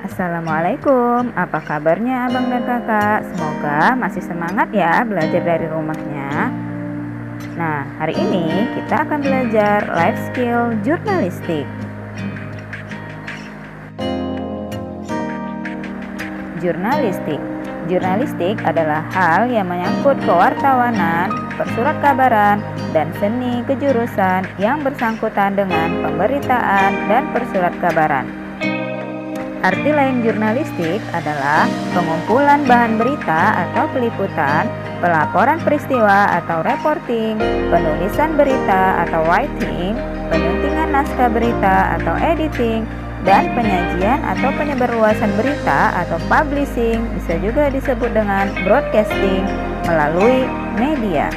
Assalamualaikum, apa kabarnya abang dan kakak? Semoga masih semangat ya belajar dari rumahnya. Nah, hari ini kita akan belajar life skill jurnalistik. Jurnalistik adalah hal yang menyangkut kewartawanan, persurat kabaran, dan seni kejurusan yang bersangkutan dengan pemberitaan dan persurat kabaran. Arti lain jurnalistik adalah pengumpulan bahan berita atau peliputan, pelaporan peristiwa atau reporting, penulisan berita atau writing, penyuntingan naskah berita atau editing, dan penyajian atau penyebarluasan berita atau publishing, bisa juga disebut dengan broadcasting melalui media.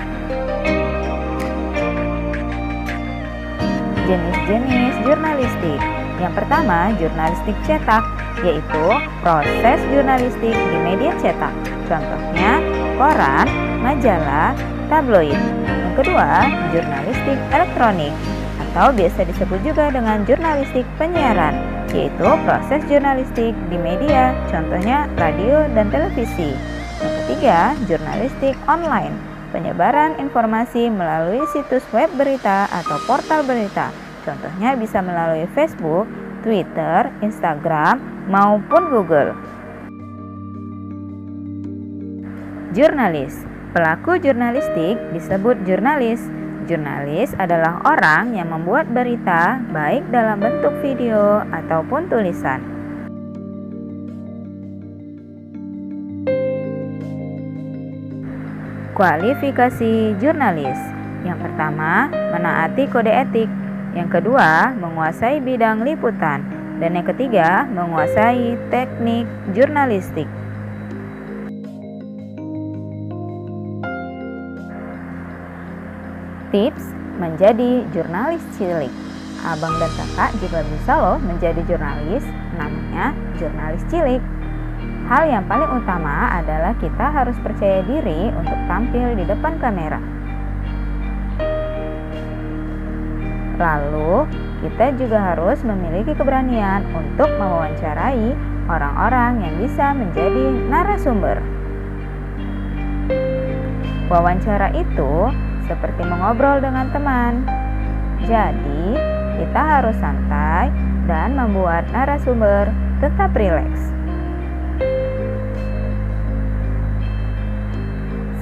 Jenis-jenis jurnalistik. Yang pertama, jurnalistik cetak, yaitu proses jurnalistik di media cetak. Contohnya, koran, majalah, tabloid. Yang kedua, jurnalistik elektronik, atau biasa disebut juga dengan jurnalistik penyiaran, yaitu proses jurnalistik di media, contohnya radio dan televisi. Yang ketiga, jurnalistik online, penyebaran informasi melalui situs web berita atau portal berita. Contohnya bisa melalui Facebook, Twitter, Instagram, maupun Google. Jurnalis. Pelaku jurnalistik disebut jurnalis. Jurnalis adalah orang yang membuat berita baik dalam bentuk video ataupun tulisan. Kualifikasi jurnalis. Yang pertama, menaati kode etik. Yang kedua, menguasai bidang liputan. Dan yang ketiga, menguasai teknik jurnalistik. Tips menjadi jurnalis cilik. Abang dan kakak juga bisa loh menjadi jurnalis, namanya jurnalis cilik. Hal yang paling utama adalah kita harus percaya diri untuk tampil di depan kamera. Lalu, kita juga harus memiliki keberanian untuk mewawancarai orang-orang yang bisa menjadi narasumber. Wawancara itu seperti mengobrol dengan teman. Jadi, kita harus santai dan membuat narasumber tetap rileks.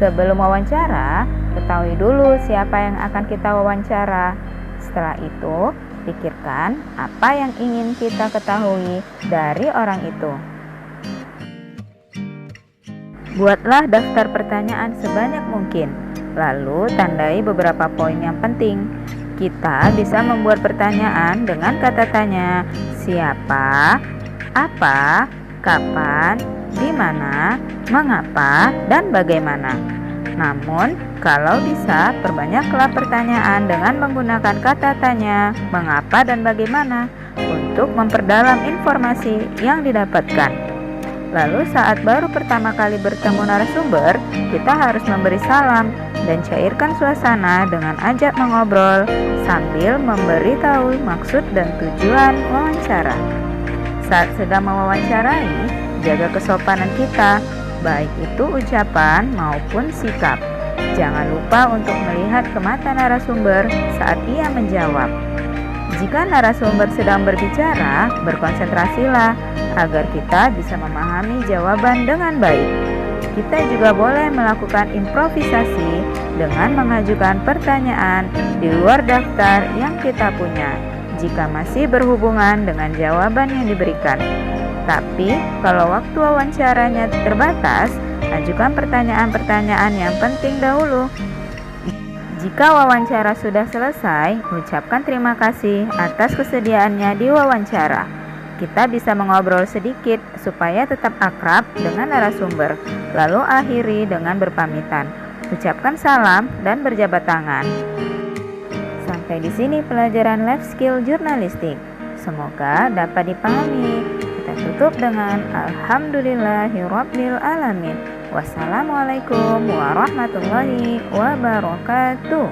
Sebelum wawancara, ketahui dulu siapa yang akan kita wawancara. Setelah itu, pikirkan apa yang ingin kita ketahui dari orang itu. Buatlah daftar pertanyaan sebanyak mungkin, lalu tandai beberapa poin yang penting. Kita bisa membuat pertanyaan dengan kata tanya, siapa, apa, kapan, di mana, mengapa, dan bagaimana. Namun, kalau bisa, perbanyaklah pertanyaan dengan menggunakan kata tanya, mengapa dan bagaimana untuk memperdalam informasi yang didapatkan. Lalu saat baru pertama kali bertemu narasumber, kita harus memberi salam dan cairkan suasana dengan ajak mengobrol sambil memberitahu maksud dan tujuan wawancara. Saat sedang mewawancarai, jaga kesopanan kita, baik itu ucapan maupun sikap. Jangan lupa untuk melihat ke mata narasumber saat ia menjawab. Jika narasumber sedang berbicara, berkonsentrasilah agar kita bisa memahami jawaban dengan baik. Kita juga boleh melakukan improvisasi dengan mengajukan pertanyaan di luar daftar yang kita punya, jika masih berhubungan dengan jawaban yang diberikan. Tapi, kalau waktu wawancaranya terbatas, ajukan pertanyaan-pertanyaan yang penting dahulu. Jika wawancara sudah selesai, ucapkan terima kasih atas kesediaannya di wawancara. Kita bisa mengobrol sedikit supaya tetap akrab dengan narasumber, lalu akhiri dengan berpamitan. Ucapkan salam dan berjabat tangan. Sampai di sini pelajaran life skill jurnalistik. Semoga dapat dipahami. Kita tutup dengan Alhamdulillahirabbil alamin. Wassalamualaikum warahmatullahi wabarakatuh.